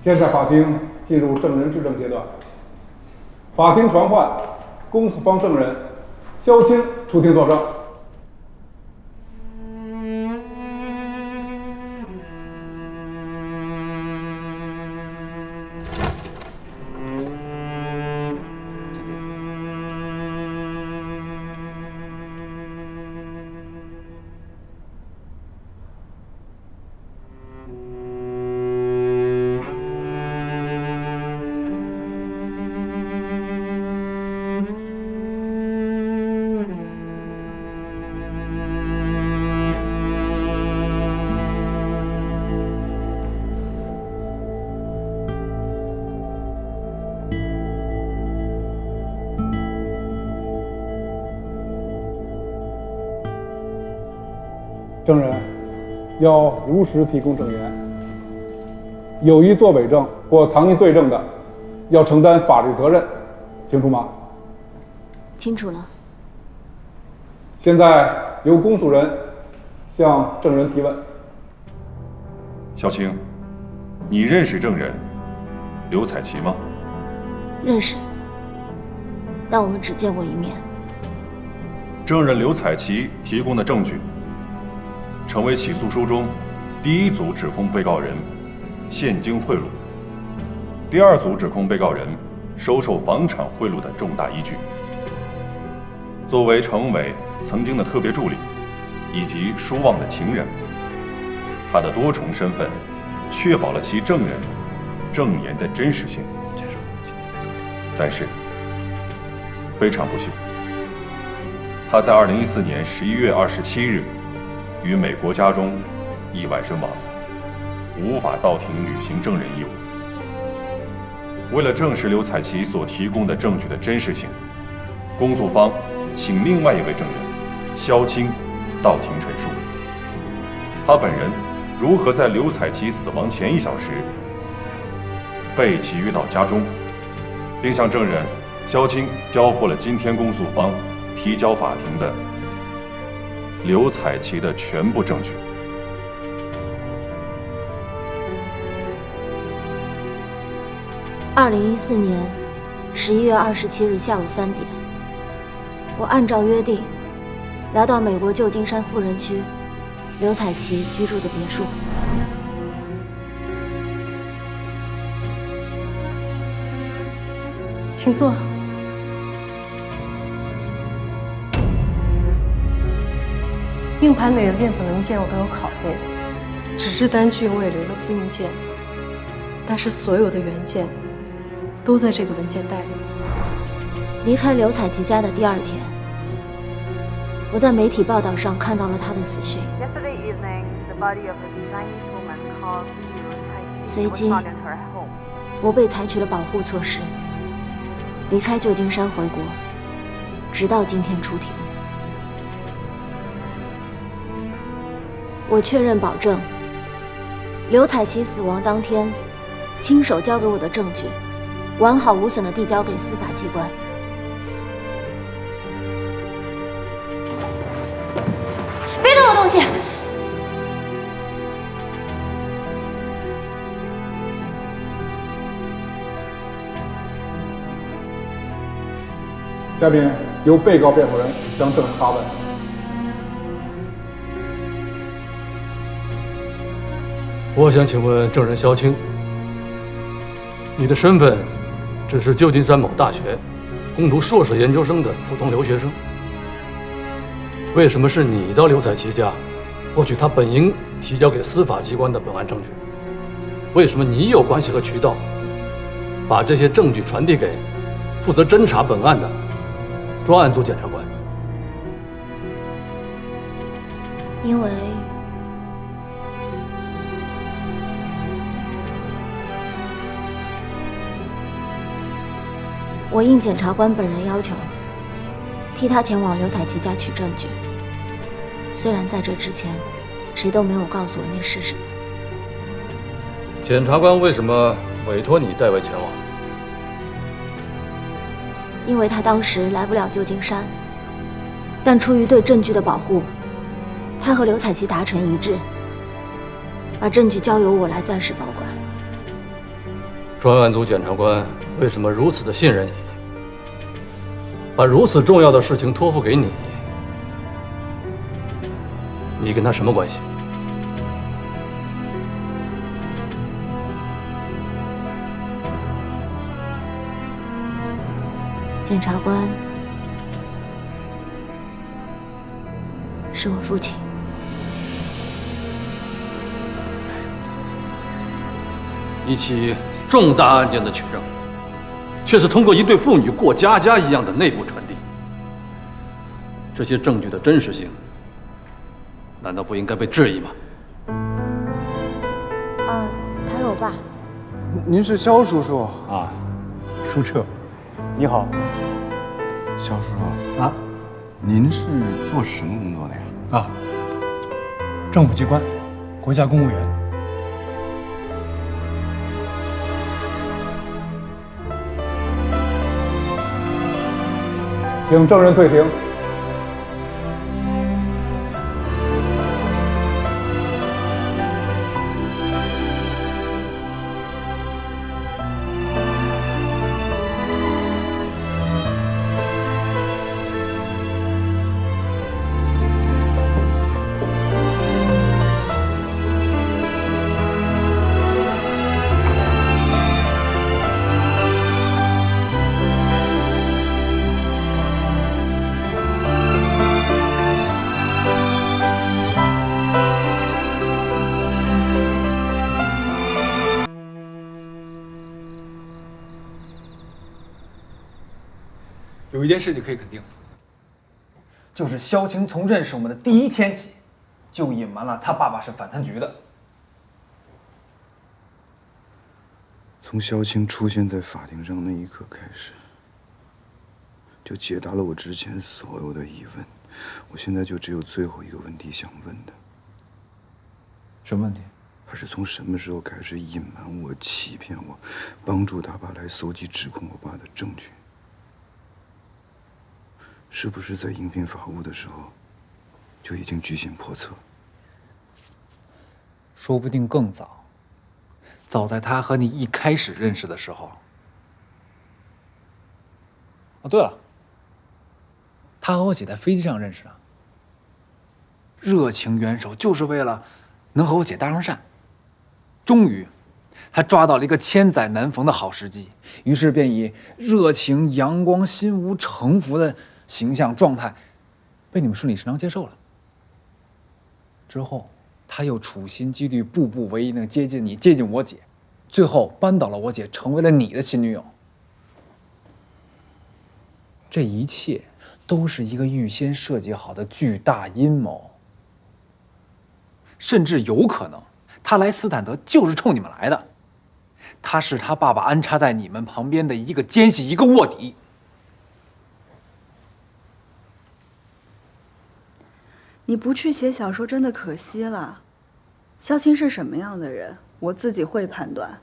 现在法庭进入证人质证阶段，法庭传唤公诉方证人肖青出庭作证。证人要如实提供证言，有意作伪证或藏匿罪证的，要承担法律责任，清楚吗？清楚了。现在由公诉人向证人提问。肖青，你认识证人刘彩琪吗？认识，但我们只见过一面。证人刘彩琪提供的证据，成为起诉书中第一组指控被告人现金贿赂，第二组指控被告人收受房产贿赂的重大依据。作为程伟曾经的特别助理以及舒旺的情人，他的多重身份确保了其证人证言的真实性。但是非常不幸，他在2014年11月27日于美国家中意外身亡，无法到庭履行证人义务。为了证实刘彩琪所提供的证据的真实性，公诉方请另外一位证人肖青到庭陈述，他本人如何在刘彩琪死亡前1小时被其约到家中，并向证人肖青交付了今天公诉方提交法庭的刘彩琪的全部证据。2014年11月27日下午3点，我按照约定来到美国旧金山富人区刘彩琪居住的别墅。请坐。硬盘里的电子文件我都有拷贝，纸质单据我也留了复印件，但是所有的原件都在这个文件袋里。离开刘彩琪家的第2天，我在媒体报道上看到了她的死讯。随即，我被采取了保护措施，离开旧金山回国，直到今天出庭。我确认保证，刘彩琪死亡当天亲手交给我的证据，完好无损地递交给司法机关。别动我东西！下面由被告辩护人向证人发问。我想请问证人肖青，你的身份只是旧金山某大学攻读硕士研究生的普通留学生，为什么是你到刘彩琪家获取他本应提交给司法机关的本案证据？为什么你有关系和渠道把这些证据传递给负责侦查本案的专案组检察官？因为我应检察官本人要求，替他前往刘彩琪家取证据。虽然在这之前，谁都没有告诉我那是什么。检察官为什么委托你代为前往？因为他当时来不了旧金山，但出于对证据的保护，他和刘彩琪达成一致，把证据交由我来暂时保管。专案组检察官为什么如此的信任你，把如此重要的事情托付给你？你跟他什么关系？检察官是我父亲。一起重大案件的取证，却是通过一对父女过家家一样的内部传递。这些证据的真实性，难道不应该被质疑吗？他是我爸。您是肖叔叔啊，舒澈，你好。肖叔叔啊，您是做什么工作的呀？啊，政府机关，国家公务员。请证人退庭。有一件事你可以肯定，就是萧晴从认识我们的第一天起，就隐瞒了他爸爸是反贪局的。从萧晴出现在法庭上那一刻开始，就解答了我之前所有的疑问。我现在就只有最后一个问题想问的。什么问题？他是从什么时候开始隐瞒我、欺骗我，帮助他爸来搜集指控我爸的证据？是不是在应聘法务的时候就已经居心叵测？说不定更早，早在他和你一开始认识的时候。哦，对了，他和我姐在飞机上认识的，热情援手，就是为了能和我姐搭上讪。终于，他抓到了一个千载难逢的好时机，于是便以热情、阳光、心无城府的形象状态，被你们顺理成章接受了。之后，他又处心积虑，步步为营的接近你，接近我姐，最后扳倒了我姐，成为了你的新女友。这一切都是一个预先设计好的巨大阴谋，甚至有可能，他来斯坦德就是冲你们来的。他是他爸爸安插在你们旁边的一个奸细，一个卧底。你不去写小说真的可惜了。萧晴是什么样的人，我自己会判断。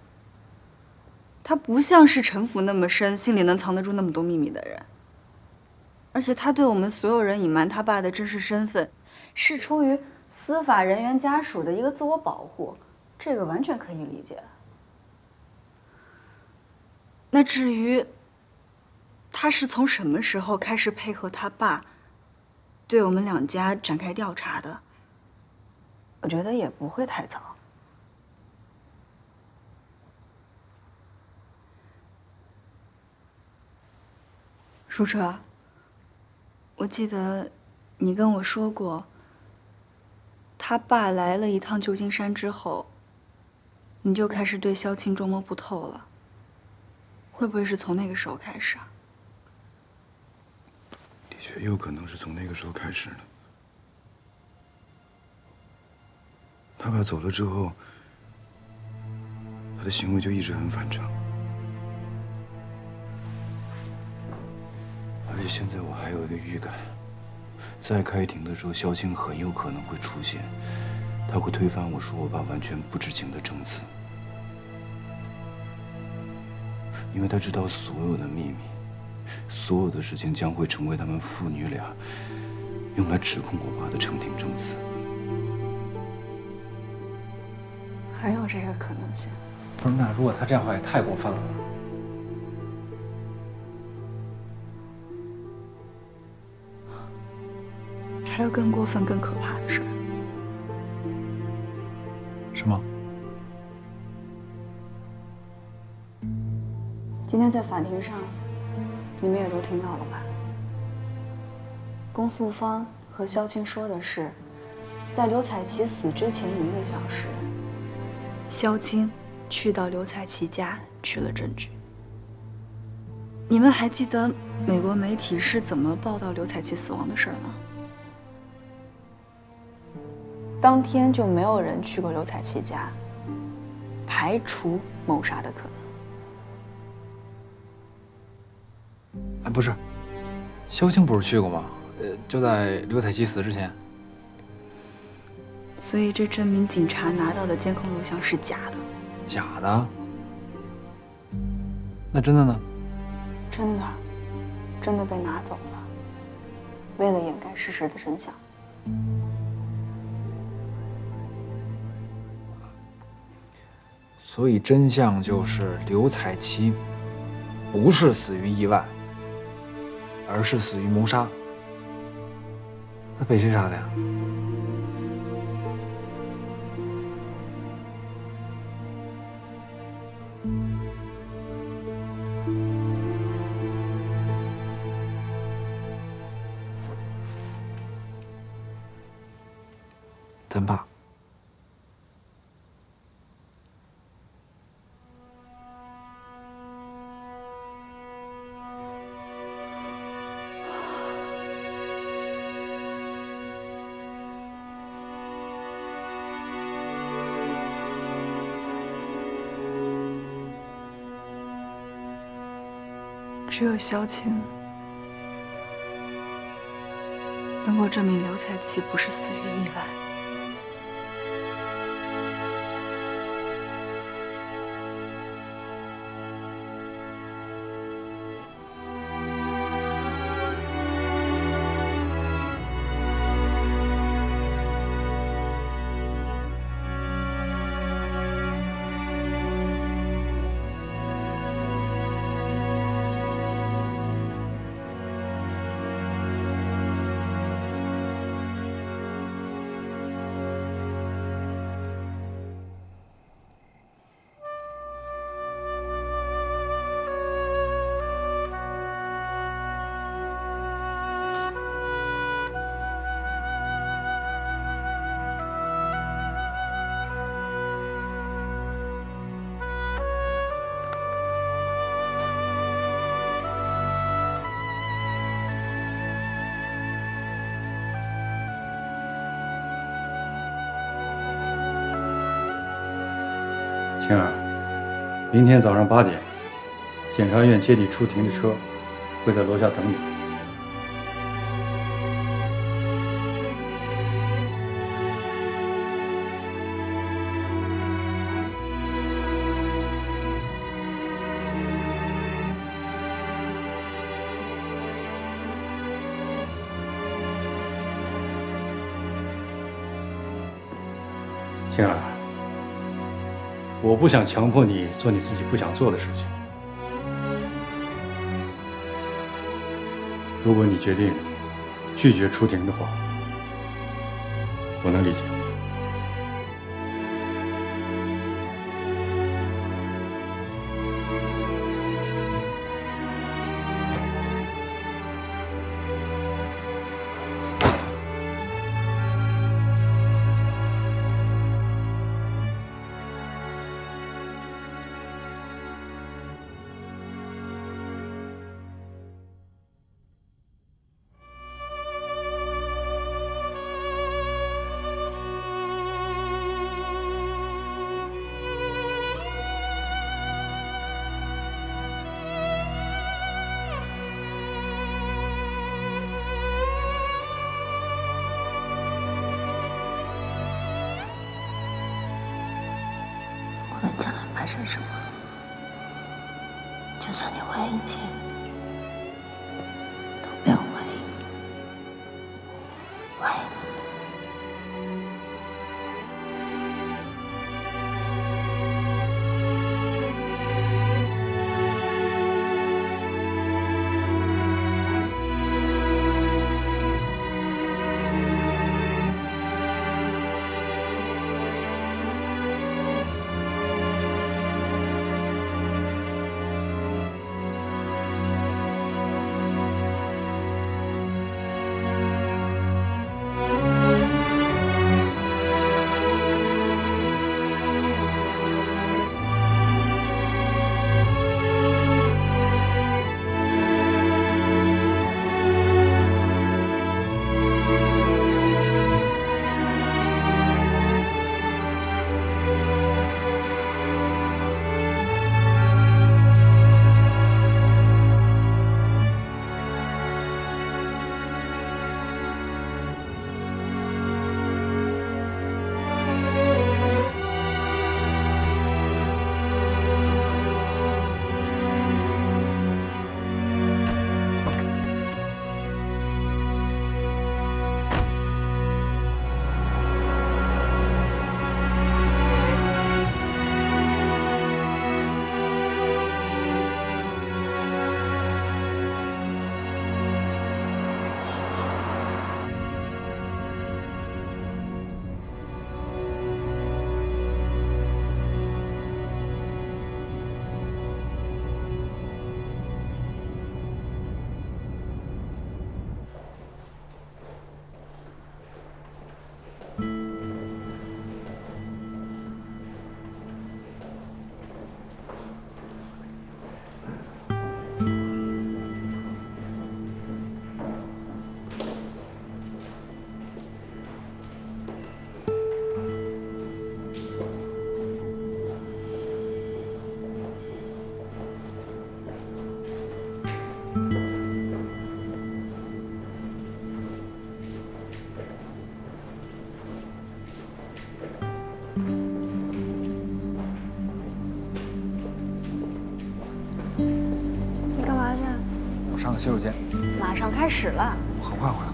他不像是城府那么深，心里能藏得住那么多秘密的人。而且他对我们所有人隐瞒他爸的真实身份，是出于司法人员家属的一个自我保护，这个完全可以理解。那至于他是从什么时候开始配合他爸对我们两家展开调查的，我觉得也不会太早。舒澈，我记得你跟我说过，他爸来了一趟旧金山之后，你就开始对萧晴捉摸不透了。会不会是从那个时候开始啊？的确有可能是从那个时候开始的。他爸走了之后，他的行为就一直很反常。而且现在我还有一个预感，在开庭的时候，萧晴很有可能会出现，他会推翻我说我爸完全不知情的证词，因为他知道所有的秘密，所有的事情将会成为他们父女俩用来指控我爸的澄清证词。还有这个可能性。不是，那如果他这样的话也太过分了。还有更过分、更可怕的事儿。什么？今天在法庭上，你们也都听到了吧？公诉方和萧青说的是，在刘彩琪死之前的1个小时，萧青去到刘彩琪家取了证据。你们还记得美国媒体是怎么报道刘彩琪死亡的事儿吗？当天就没有人去过刘彩琪家，排除谋杀的可能。哎，不是，萧青不是去过吗？就在刘彩琪死之前。所以这证明警察拿到的监控录像是假的。假的？那真的呢？真的被拿走了，为了掩盖事实的真相。所以真相就是刘彩琪不是死于意外，而是死于谋杀。那被谁杀的呀？咱爸。只有萧青能够证明刘彩琪不是死于意外。青儿，明天早上8点，检察院接你出庭的车会在楼下等你。青儿，我不想强迫你做你自己不想做的事情。如果你决定拒绝出庭的话，我能理解。无论将来发生什么，就算你怀疑一切，都不要怀疑。我爱你。个洗手间。马上开始了。我很快回来。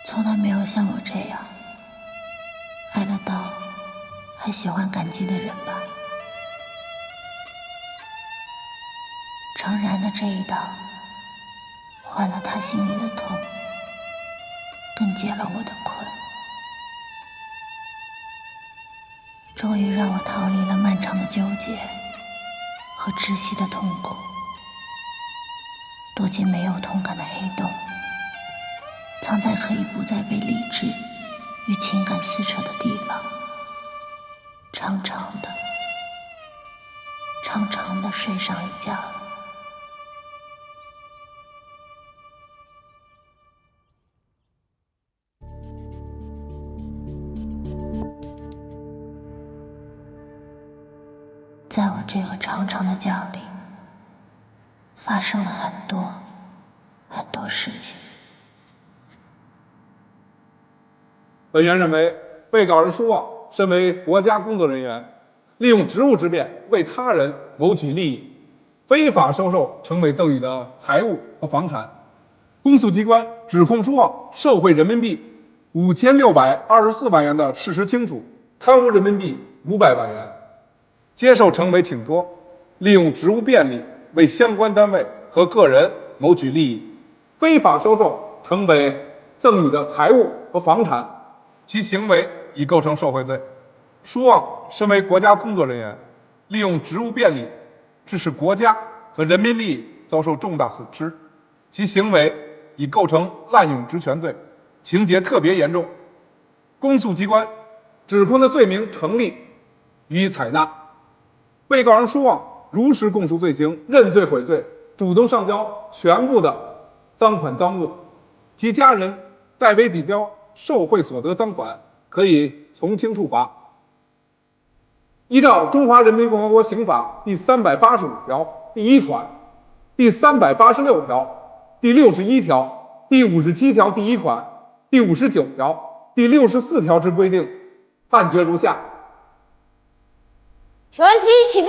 从来没有像我这样爱得到，还喜欢感激的人吧。程然的这一刀，换了他心里的痛，顿解了我的困，终于让我逃离了漫长的纠结和窒息的痛苦，躲进没有痛感的黑洞，藏在可以不再被理智与情感撕扯的地方，长长的睡上一觉了。在我这个长长的觉里，发生了很多事情。本院认为，被告人舒旺身为国家工作人员，利用职务之便为他人谋取利益，非法收受程伟赠与的财物和房产。公诉机关指控舒旺受贿人民币5624万元的事实清楚，贪污人民币500万元，接受程伟请托，利用职务便利为相关单位和个人谋取利益，非法收受程伟赠与的财物和房产，其行为已构成受贿罪。舒旺身为国家工作人员，利用职务便利致使国家和人民利益遭受重大损失，其行为已构成滥用职权罪，情节特别严重。公诉机关指控的罪名成立，予以采纳。被告人舒旺如实供述罪行，认罪悔罪，主动上交全部的赃款赃物，其家人代为抵交受贿所得赃款，可以从轻处罚。依照《中华人民共和国刑法》第385条第1款、第386条、第61条、第57条第1款、第59条、第64条之规定，判决如下：全体起立。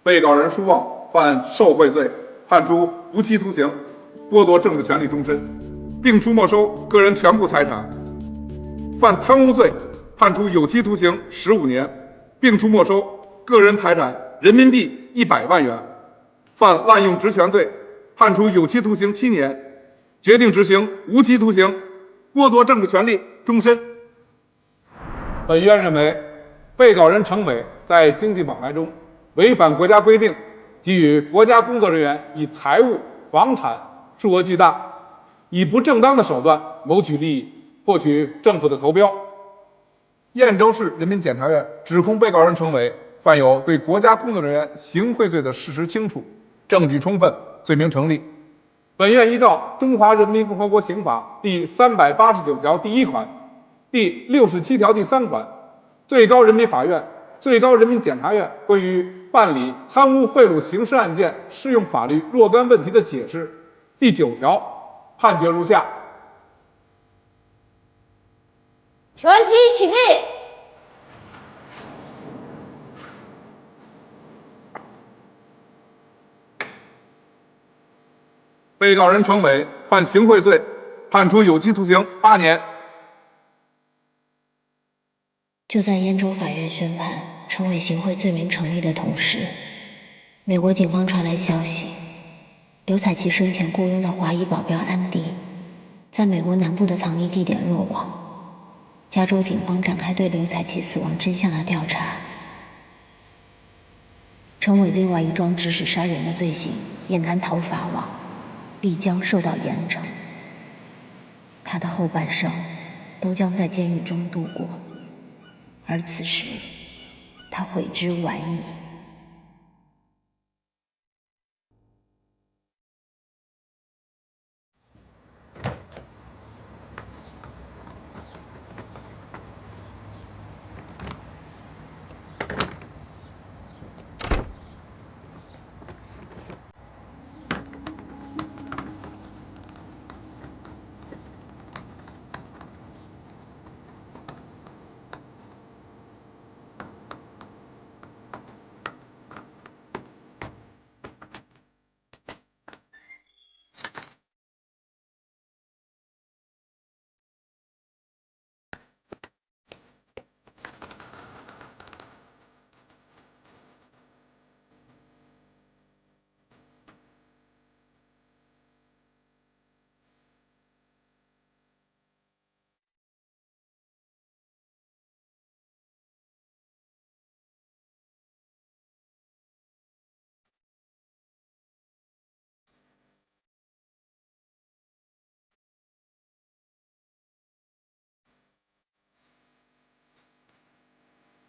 被告人舒旺犯受贿罪，判处无期徒刑，剥夺政治权利终身，并处没收个人全部财产；犯贪污罪，判处有期徒刑15年，并处没收个人财产人民币100万元；犯滥用职权罪，判处有期徒刑7年，决定执行无期徒刑，剥夺政治权利终身。本院认为，被告人程伟在经济往来中违反国家规定，给予国家工作人员以财物、房产数额巨大，以不正当的手段谋取利益，获取政府的投标。燕州市人民检察院指控被告人程伟犯有对国家工作人员行贿罪的事实清楚，证据充分，罪名成立。本院依照《中华人民共和国刑法》第389条第1款、第67条第3款、最高人民法院、最高人民检察院关于办理贪污贿赂刑事案件适用法律若干问题的解释第9条，判决如下：全体起立。被告人程伟犯行贿罪，判处有期徒刑8年。就在燕州法院宣判程伟行贿罪名成立的同时，美国警方传来消息，刘彩琪生前雇佣的华裔保镖安迪在美国南部的藏匿地点落网。加州警方展开对刘彩琪死亡真相的调查。程伟另外一桩指使杀人的罪行也难逃法网，必将受到严惩。他的后半生都将在监狱中度过，而此时他悔之晚矣。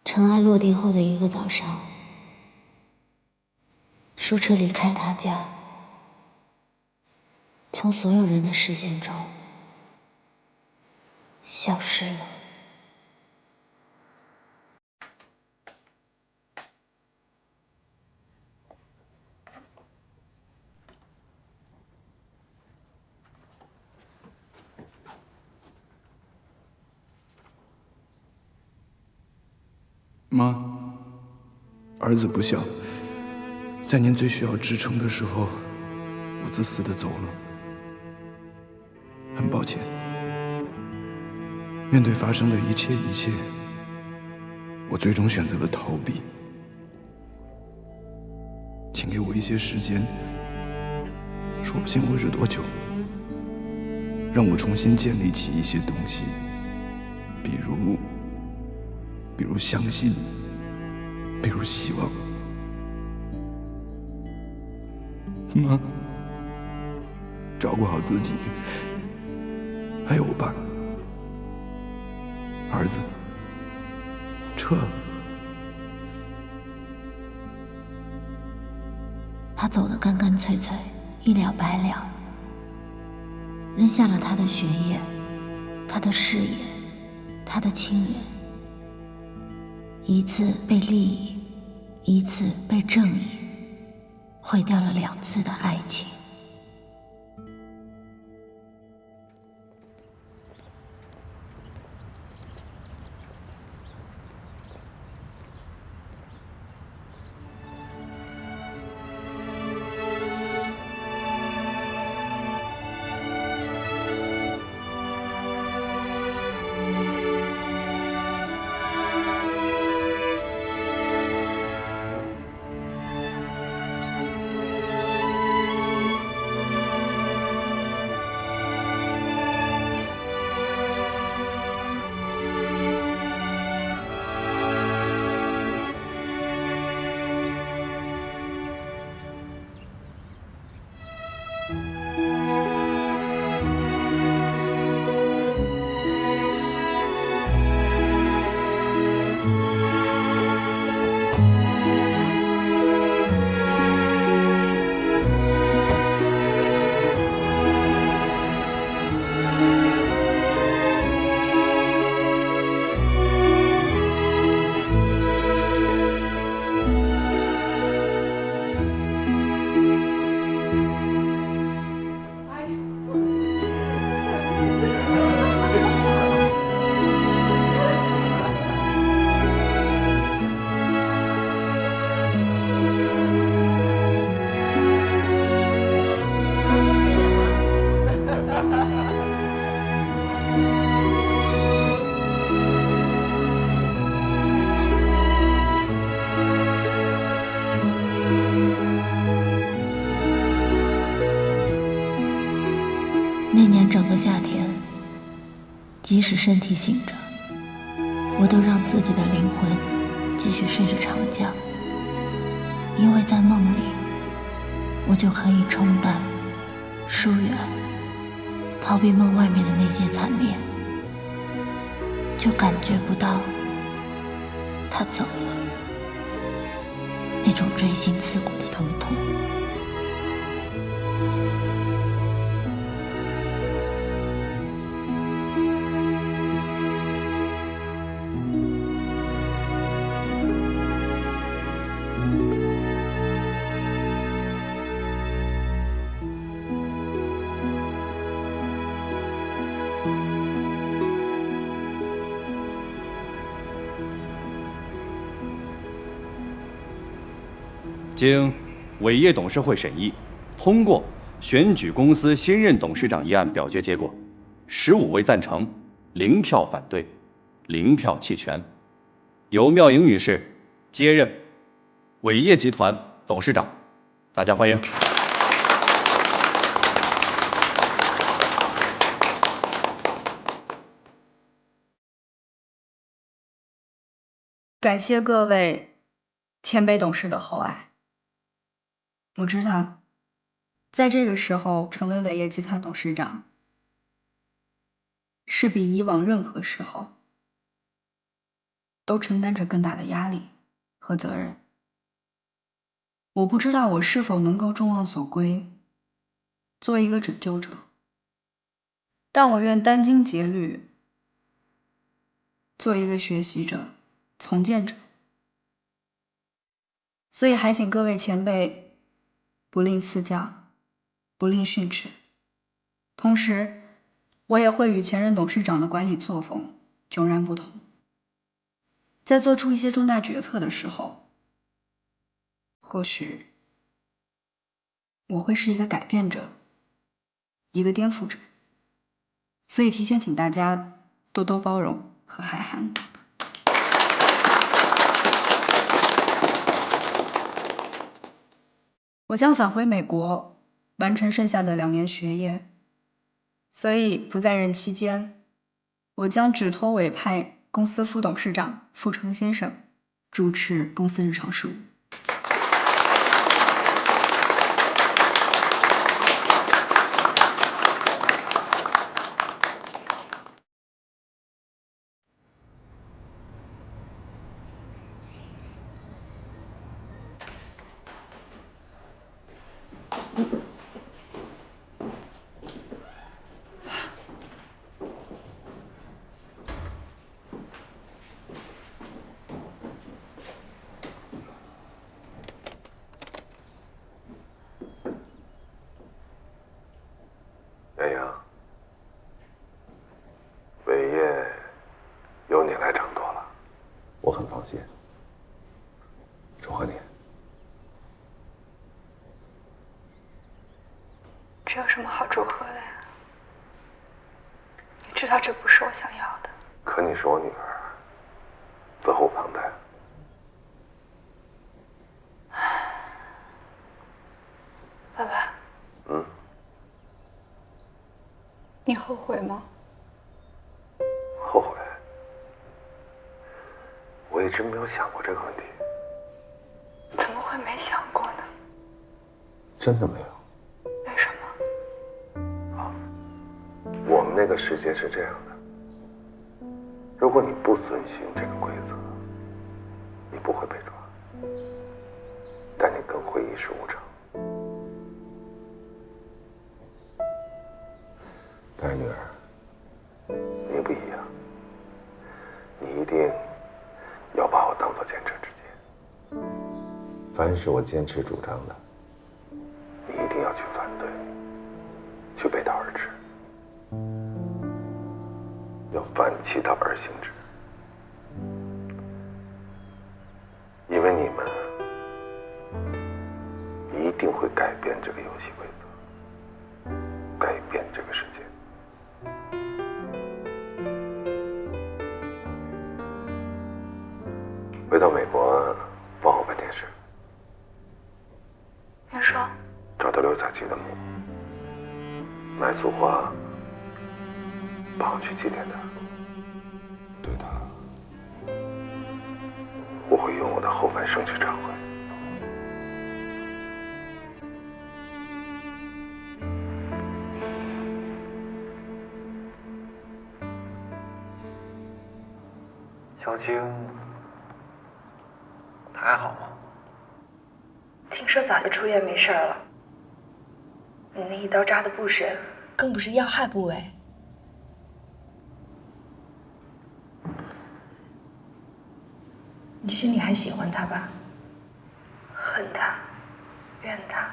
尘埃落定后的一个早上，舒澈离开他家，从所有人的视线中消失了。妈，儿子不孝，在您最需要支撑的时候，我自私的走了，很抱歉。面对发生的一切，我最终选择了逃避。请给我一些时间，说不清会是多久，让我重新建立起一些东西，比如相信，比如希望。妈，照顾好自己，还有我爸。儿子，撤了。他走得干干脆脆，一了百了，扔下了他的学业，他的事业，他的亲人，一次被利益，一次被正义，毁掉了2次的爱情。那年整个夏天，即使身体醒着，我都让自己的灵魂继续睡着长觉，因为在梦里，我就可以冲淡、疏远、逃避梦外面的那些惨烈，就感觉不到他走了那种锥心刺骨的疼痛。经伟业董事会审议，通过选举公司新任董事长议案表决结果：15位赞成，0票反对，0票弃权，由妙莹女士接任伟业集团董事长。大家欢迎。感谢各位谦卑董事的厚爱。我知道，在这个时候成为伟业集团董事长，是比以往任何时候都承担着更大的压力和责任。我不知道我是否能够众望所归，做一个拯救者，但我愿殚精竭虑，做一个学习者、从谏者。所以还请各位前辈不吝赐教，不吝训斥。同时，我也会与前任董事长的管理作风迥然不同。在做出一些重大决策的时候，或许我会是一个改变者，一个颠覆者。所以提前请大家多多包容和海涵。我将返回美国，完成剩下的2年学业，所以不在任期间，我将指托委派公司副董事长傅成先生主持公司日常事务。元阳，伟业由你来掌舵了，我很放心。祝贺你。这有什么好祝贺的呀？你知道这不是我想要的。可你是我女儿，责无旁贷。爸爸。嗯。你后悔吗？后悔？我一直没有想过这个问题。怎么会没想过呢？真的没有。为什么？我们那个世界是这样的：如果你不遵循这个规则，你不会被抓，但你更会一事无成。但是女儿，你不一样，你一定要把我当作坚持之剑。凡是我坚持主张的，你一定要去反对，去背道而驰，要反其道而行之。因为你们一定会改变这个游戏规则，改变这个世界。回到美国，帮我办件事。您说？找到刘彩琪的墓，买束花，帮我去祭奠她。对她，我会用我的后半生去忏悔。小青，她还好吗？听说早就出院没事了。你那一刀扎的不深，更不是要害部位。你心里还喜欢他吧？恨他，怨他，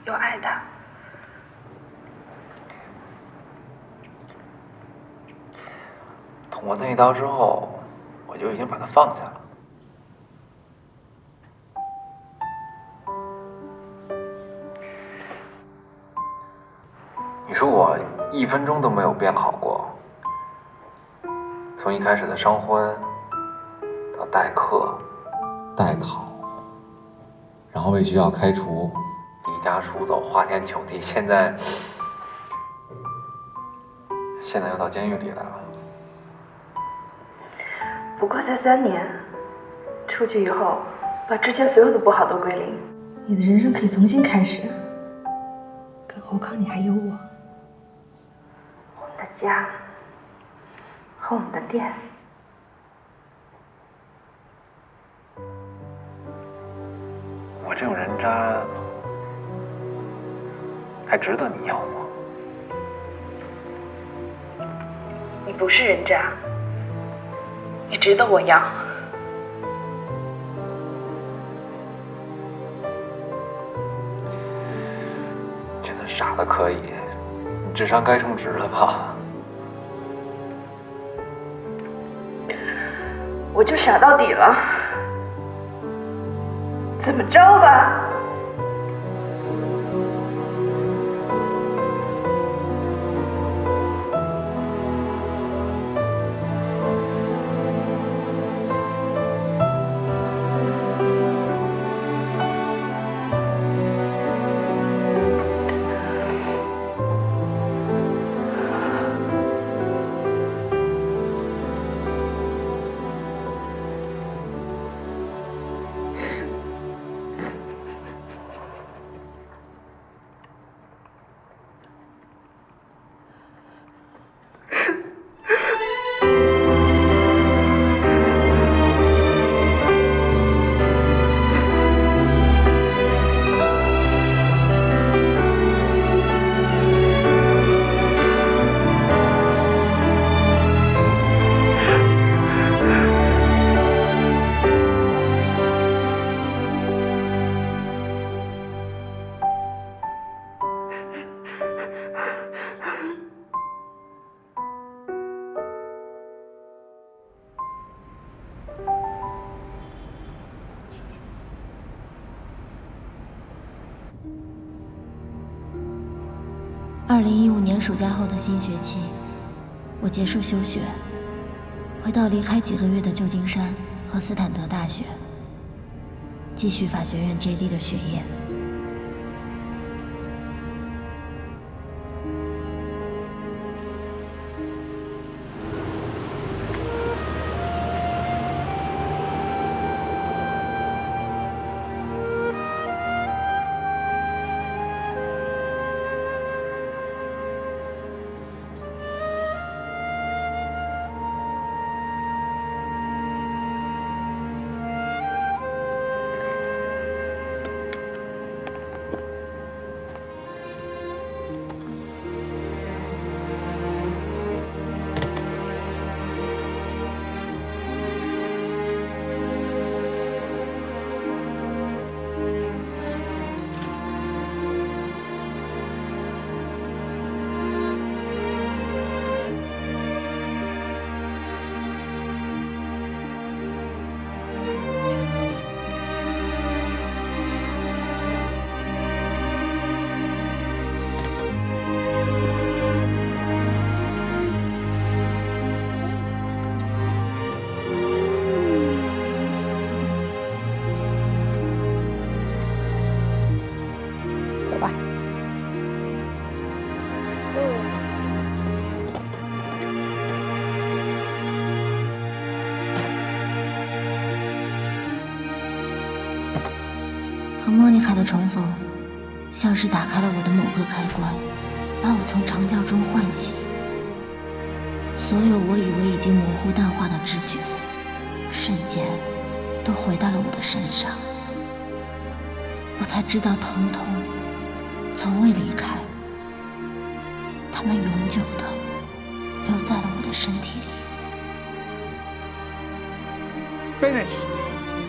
又爱他。捅我那一刀之后，我就已经把他放下了。你说我1分钟都没有变好过，从一开始的伤婚，到代课、代考，然后被学校开除，离家出走，花天酒地，现在又到监狱里来了。不过才3年，出去以后，把之前所有的不好都归零，你的人生可以重新开始。更何况你还有我。我们的家和我们的店。我这种人渣，还值得你要吗？你不是人渣，你值得我要。真的傻的可以，你智商该充值了吧？我就傻到底了。怎么着吧？2015年暑假后的新学期，我结束休学，回到离开几个月的旧金山和斯坦德大学，继续法学院 JD 的学业。和莫妮卡的重逢，像是打开了我的某个开关，把我从长觉中唤醒。所有我以为已经模糊淡化的知觉，瞬间都回到了我的身上。我才知道，疼痛从未离开，它们永久的留在了我的身体里。Finished.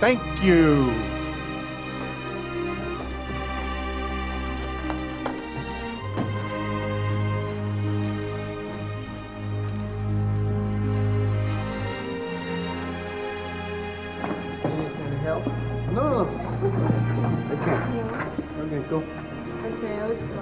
Thank you. No. Okay. Okay, go. Okay, let's go.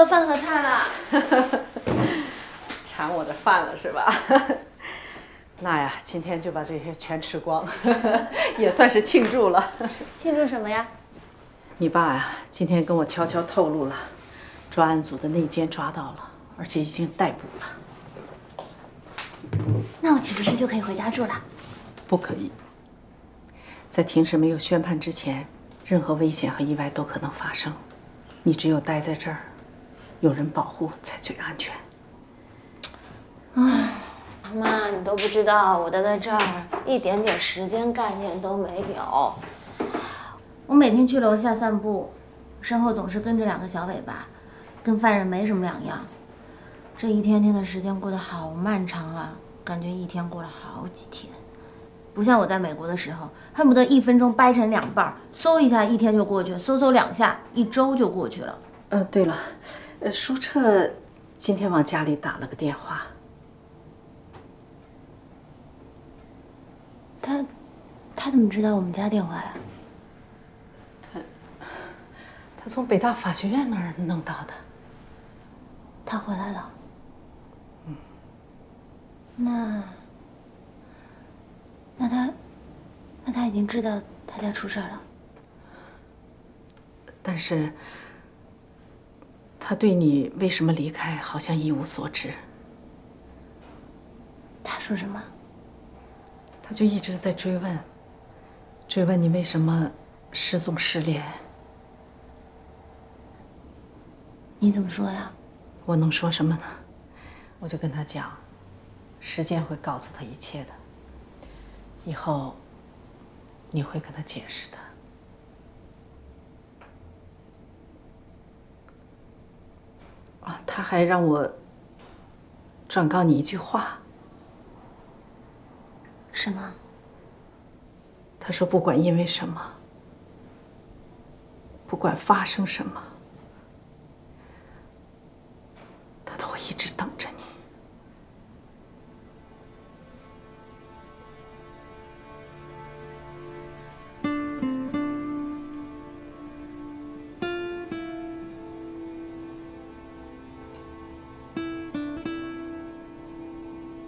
做饭和菜了。馋我的饭了是吧？那呀，今天就把这些全吃光，也算是庆祝了。庆祝什么呀？你爸呀，今天跟我悄悄透露了，专案组的内奸抓到了，而且已经逮捕了。那我岂不是就可以回家住了？不可以，在庭审没有宣判之前，任何危险和意外都可能发生。你只有待在这儿，有人保护才最安全。唉，妈，你都不知道，我待在这儿一点点时间概念都没有。我每天去楼下散步，身后总是跟着2个小尾巴，跟犯人没什么两样。这一天天的时间过得好漫长啊，感觉一天过了好几天。不像我在美国的时候，恨不得1分钟掰成2半，嗖一下一天就过去，嗖2下1周就过去了。对了，舒澈今天往家里打了个电话。他怎么知道我们家电话呀？他从北大法学院那儿弄到的。他回来了。那他已经知道他家出事了。但是他对你为什么离开好像一无所知。他说什么？他就一直在追问你为什么失踪失联。你怎么说呀？我能说什么呢？我就跟他讲，时间会告诉他一切的。以后你会跟他解释的。啊，他还让我转告你一句话。什么？他说不管因为什么，不管发生什么，他都会一直等着你。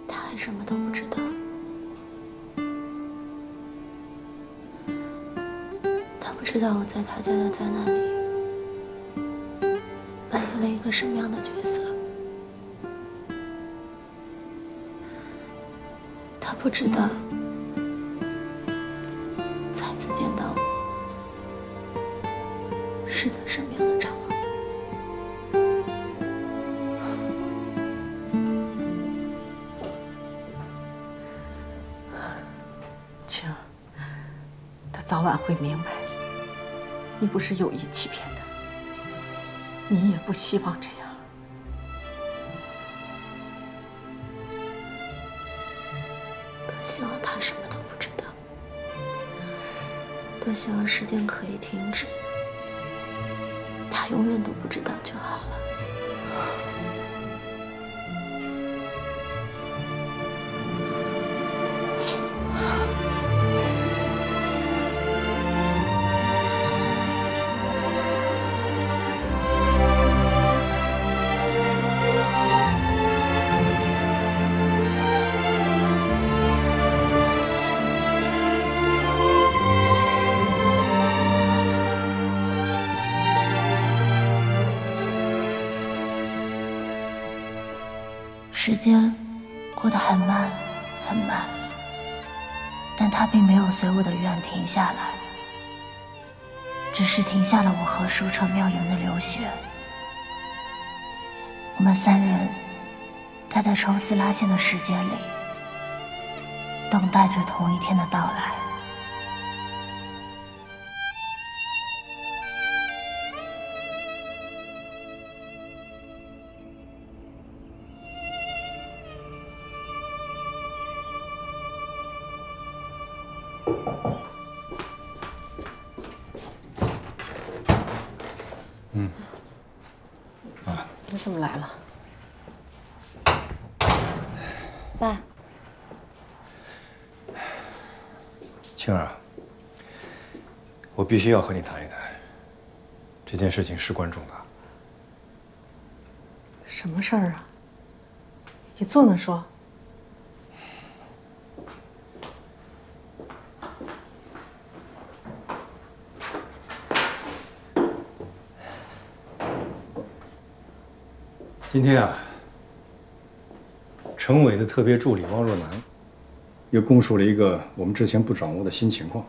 他还什么都不知道。不知道我在他家的灾难里扮演了一个什么样的角色。他不知道再次见到我是在什么样的场合。晴儿，他早晚会明白。你不是有意欺骗的，你也不希望这样。多希望他什么都不知道，多希望时间可以停止，他永远都不知道就好了。时间过得很慢，很慢，但它并没有随我的愿停下来，只是停下了我和舒澈妙莹的流血。我们3人待在抽丝拉线的时间里，等待着同一天的到来。你怎么来了？爸，青儿啊，我必须要和你谈一谈，这件事情事关重大。什么事儿啊？你坐那说。今天啊，程伟的特别助理汪若楠又供述了一个我们之前不掌握的新情况，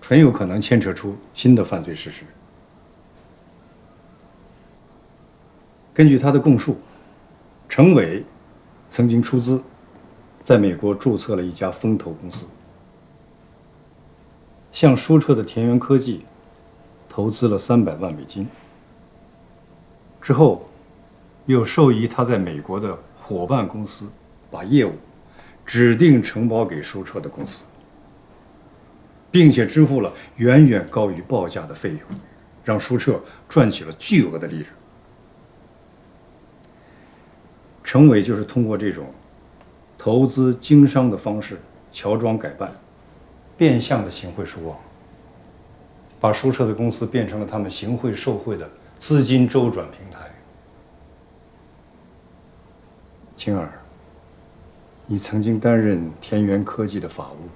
很有可能牵扯出新的犯罪事实。根据他的供述，程伟曾经出资在美国注册了一家风投公司，向舒澈的田园科技投资了300万美金，之后又授意他在美国的伙伴公司把业务指定承包给舒澈的公司，并且支付了远远高于报价的费用，让舒澈赚取了巨额的利润。程伟就是通过这种投资经商的方式乔装改扮，变相的行贿疏枉，把舒澈的公司变成了他们行贿受贿的资金周转平台。青儿，你曾经担任田园科技的法务，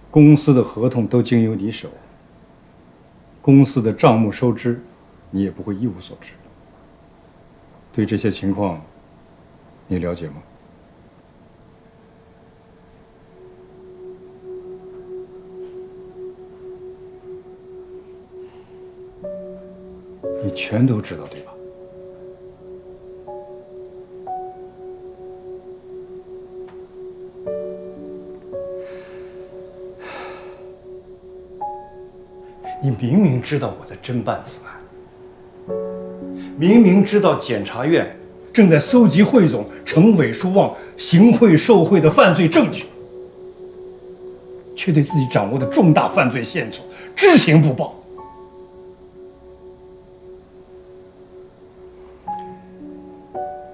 公司的合同都经由你手，公司的账目收支，你也不会一无所知。对这些情况，你了解吗？你全都知道，对吧？你明明知道我在侦办此案，明明知道检察院正在搜集汇总程伟、舒旺行贿受贿的犯罪证据，却对自己掌握的重大犯罪线索知情不报。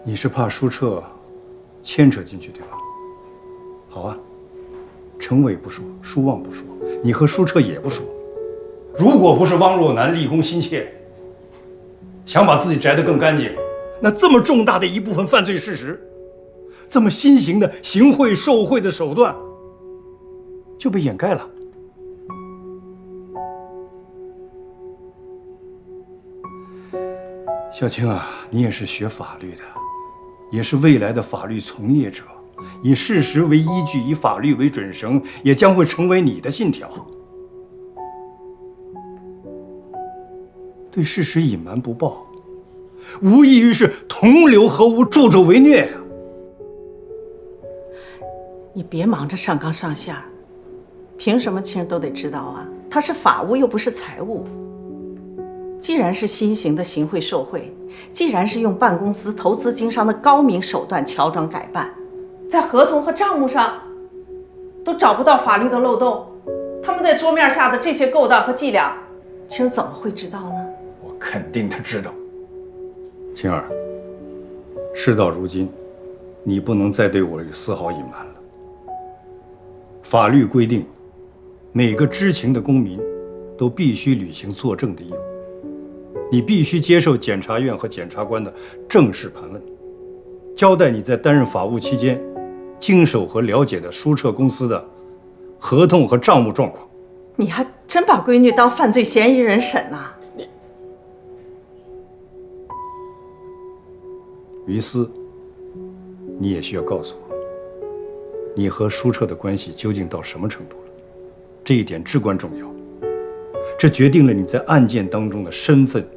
你是怕舒澈牵扯进去，对吧？好啊，程伟不说，舒旺不说，你和舒澈也不说。如果不是汪若楠立功心切，想把自己摘得更干净，那这么重大的一部分犯罪事实，这么新型的行贿受贿的手段，就被掩盖了。小青啊，你也是学法律的，也是未来的法律从业者，以事实为依据，以法律为准绳，也将会成为你的信条。对事实隐瞒不报，无异于是同流合污、助纣为虐啊！你别忙着上纲上线，凭什么亲人都得知道啊？他是法务又不是财务。既然是新型的行贿受贿，既然是用办公司投资经商的高明手段乔装改扮，在合同和账目上都找不到法律的漏洞，他们在桌面下的这些勾当和伎俩，亲儿怎么会知道呢？我肯定他知道。青儿，事到如今，你不能再对我有丝毫隐瞒了。法律规定，每个知情的公民都必须履行作证的义务。你必须接受检察院和检察官的正式盘问，交代你在担任法务期间经手和了解的舒澈公司的合同和账目状况。你还真把闺女当犯罪嫌疑人审呐？于私，你也需要告诉我，你和舒澈的关系究竟到什么程度了？这一点至关重要，这决定了你在案件当中的身份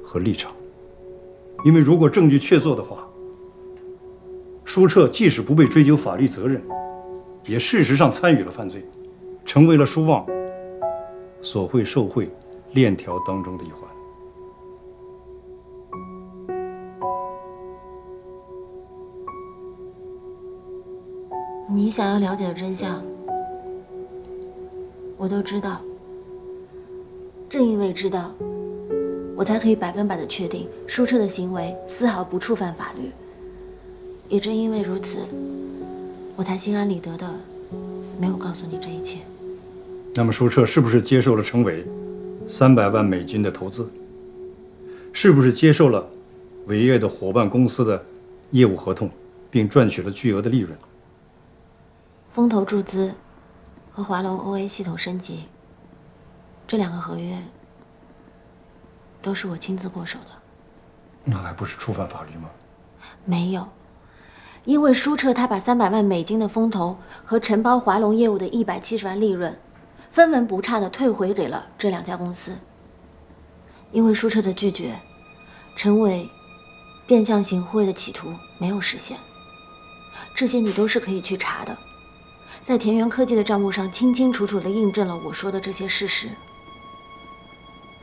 和立场。因为如果证据确凿的话，舒澈即使不被追究法律责任，也事实上参与了犯罪，成为了舒旺索贿受贿链条当中的一环。你想要了解的真相，我都知道。正因为知道，我才可以100%的确定舒澈的行为丝毫不触犯法律。也正因为如此，我才心安理得的没有告诉你这一切。那么舒澈是不是接受了程伟300万美金的投资？是不是接受了伟业的伙伴公司的业务合同，并赚取了巨额的利润。风投注资和华龙 OA 系统升级，这2个合约都是我亲自过手的。那还不是触犯法律吗？没有，因为舒彻他把300万美金的风投和承包华龙业务的170万利润，分文不差地退回给了这2家公司。因为舒彻的拒绝，陈伟变相行贿的企图没有实现。这些你都是可以去查的，在田园科技的账目上清清楚楚地印证了我说的这些事实。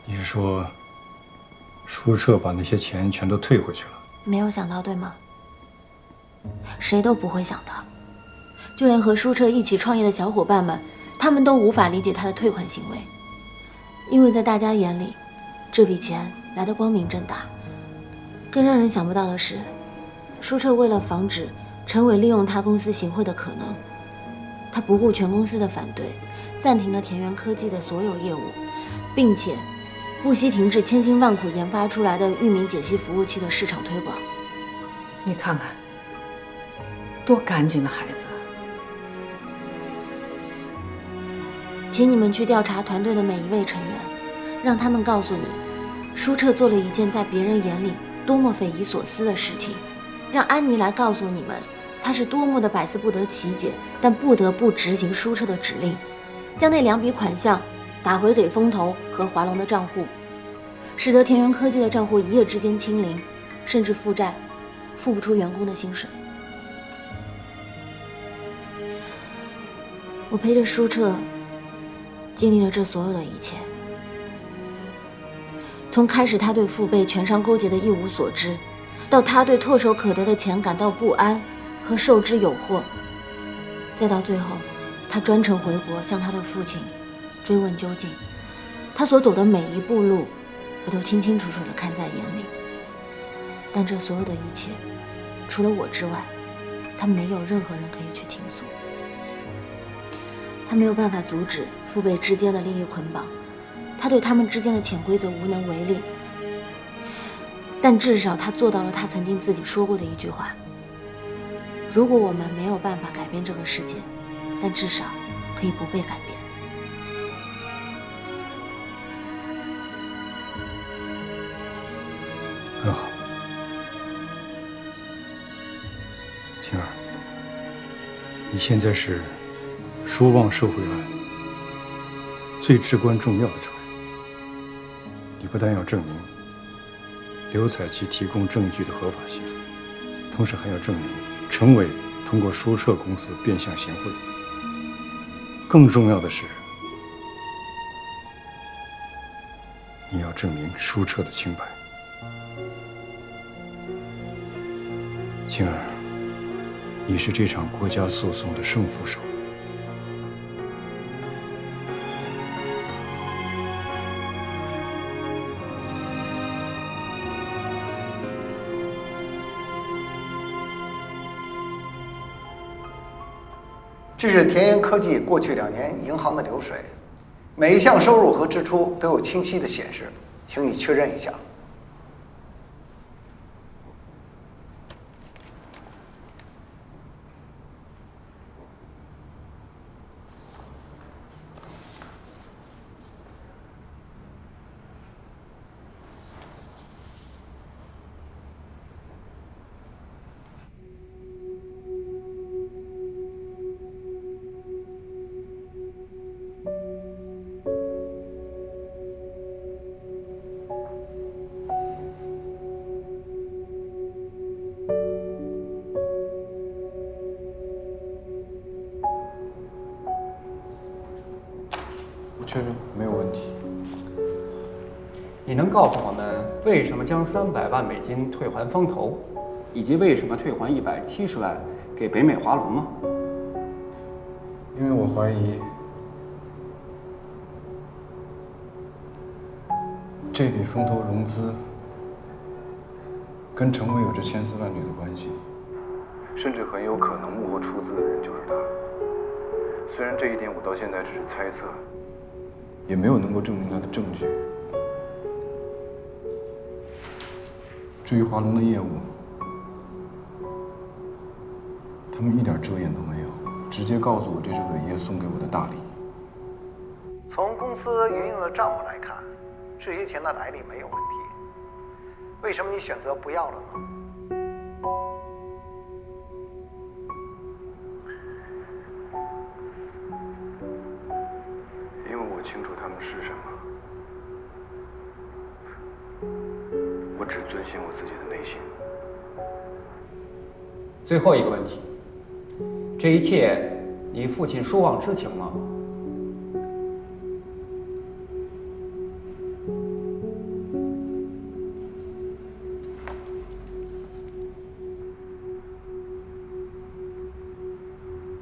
你是说，舒彻把那些钱全都退回去了？没有想到，对吗？谁都不会想到，就连和舒彻一起创业的小伙伴们，他们都无法理解他的退款行为，因为在大家眼里，这笔钱来得光明正大。更让人想不到的是，舒彻为了防止陈伟利用他公司行贿的可能，他不顾全公司的反对，暂停了田园科技的所有业务，并且不惜停止千辛万苦研发出来的域名解析服务器的市场推广。你看看，多干净的孩子！请你们去调查团队的每一位成员，让他们告诉你，舒彻做了一件在别人眼里多么匪夷所思的事情，让安妮来告诉你们，她是多么的百思不得其解，但不得不执行舒彻的指令，将那2笔款项打回给风投和华龙的账户，使得田园科技的账户一夜之间清零，甚至负债，付不出员工的薪水。我陪着舒彻经历了这所有的一切，从开始他对父辈权商勾结的一无所知，到他对唾手可得的钱感到不安和受之有祸，再到最后他专程回国向他的父亲追问究竟。他所走的每一步路，我都清清楚楚地看在眼里。但这所有的一切，除了我之外，他没有任何人可以去倾诉。他没有办法阻止父辈之间的利益捆绑，他对他们之间的潜规则无能为力。但至少他做到了他曾经自己说过的一句话：如果我们没有办法改变这个世界，但至少可以不被改变。很好，晴儿，你现在是疏忘受贿案最至关重要的成员。你不但要证明刘彩琪提供证据的合法性，同时还要证明陈伟通过舒彻公司变相行贿。更重要的是，你要证明舒彻的清白。晴儿，你是这场国家诉讼的胜负手。这是田园科技过去2年银行的流水，每一项收入和支出都有清晰的显示，请你确认一下。确认没有问题。你能告诉我们为什么将300万美金退还风投，以及为什么退还170万给北美华龙吗？因为我怀疑这笔风投融资跟陈伟有着千丝万缕的关系，甚至很有可能幕后出资的人就是他。虽然这一点我到现在只是猜测，也没有能够证明他的证据。至于华龙的业务，他们一点遮掩都没有，直接告诉我这是伟业送给我的大礼。从公司营运的账目来看，这些钱的来历没有问题。为什么你选择不要了呢？因为我清楚他们是什么，我只遵循我自己的内心。最后一个问题，这一切你父亲舒望知情吗？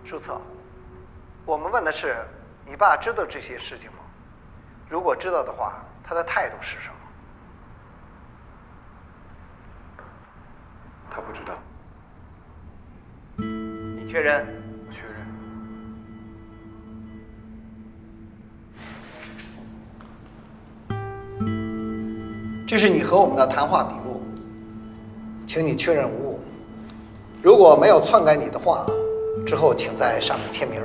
朱策，我们问的是你爸知道这些事情吗？如果知道的话，他的态度是什么？他不知道。你确认？我确认。这是你和我们的谈话笔录，请你确认无误。如果没有篡改你的话，之后请在上面签名。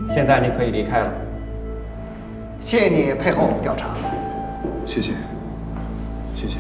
现在你可以离开了。谢谢你配合我们调查。谢谢，谢谢。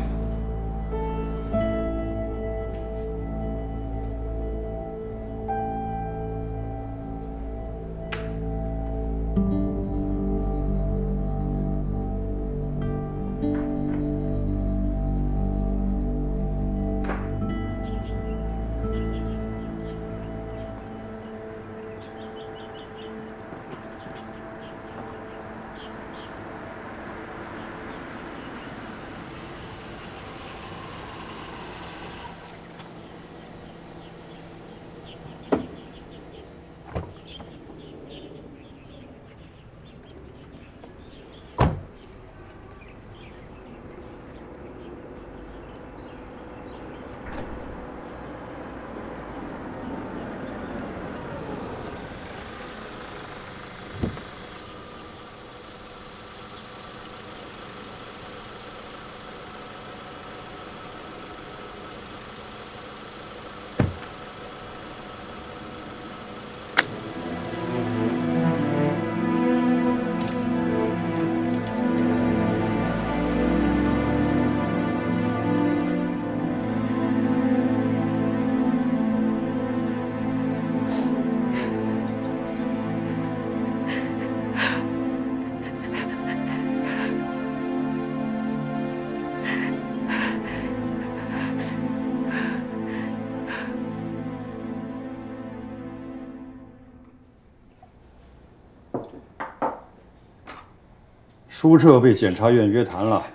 舒澈被检察院约谈了，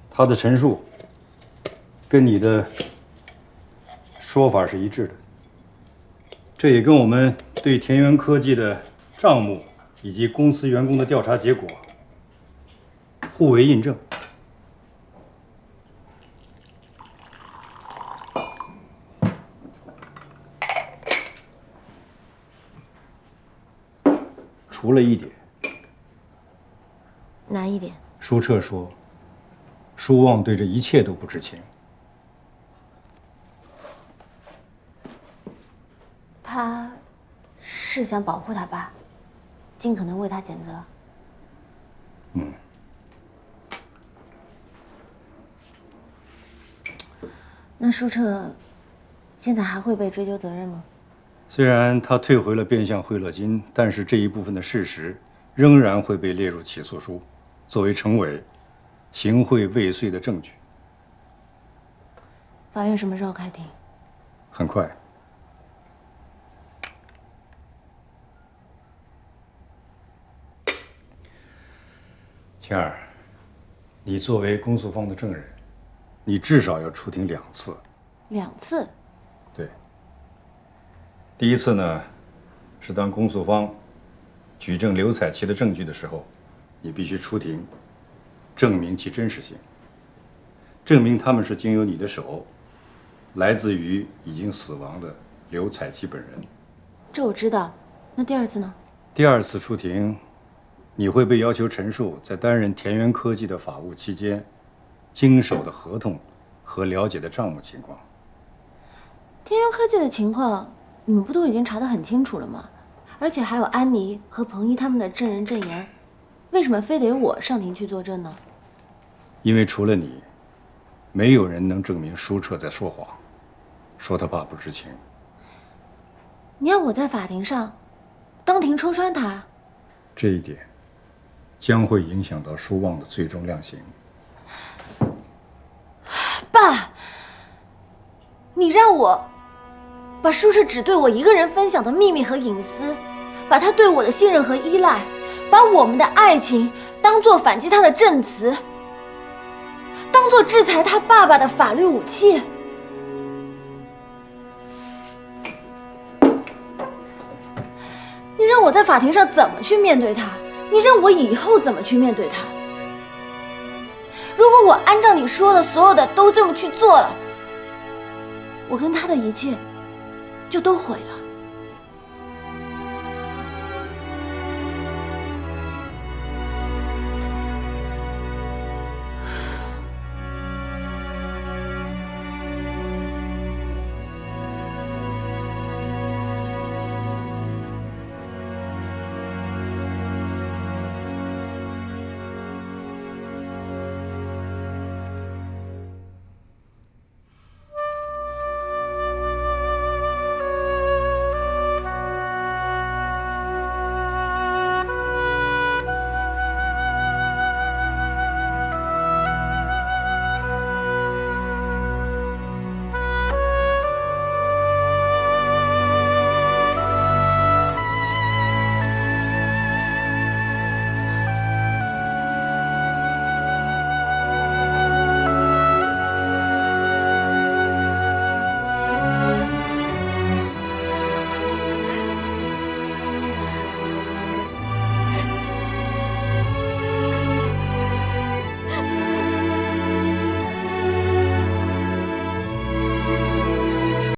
他的陈述跟你的说法是一致的，这也跟我们对田园科技的账目以及公司员工的调查结果互为印证。除了一点。哪一点？舒澈说，舒望对这一切都不知情。他是想保护他爸，尽可能为他减责。嗯。那舒澈现在还会被追究责任吗？虽然他退回了变相贿赂金，但是这一部分的事实仍然会被列入起诉书，作为程伟行贿未遂的证据。法院什么时候开庭？很快。晴儿，你作为公诉方的证人，你至少要出庭2次。2次？对。第一次呢，是当公诉方举证刘彩琪的证据的时候，你必须出庭，证明其真实性，证明他们是经由你的手，来自于已经死亡的刘彩琪本人。这我知道。那第2次呢？第2次出庭，你会被要求陈述在担任田园科技的法务期间，经手的合同和了解的账目情况。田园科技的情况，你们不都已经查得很清楚了吗？而且还有安妮和彭一他们的证人证言，为什么非得我上庭去作证呢？因为除了你，没有人能证明舒澈在说谎，说他爸不知情。你要我在法庭上当庭戳穿他？这一点将会影响到舒旺的最终量刑。爸，你让我把舒澈只对我一个人分享的秘密和隐私，把他对我的信任和依赖，把我们的爱情当作反击他的证词，当作制裁他爸爸的法律武器。你让我在法庭上怎么去面对他？你让我以后怎么去面对他？如果我按照你说的所有的都这么去做了，我跟他的一切就都毁了。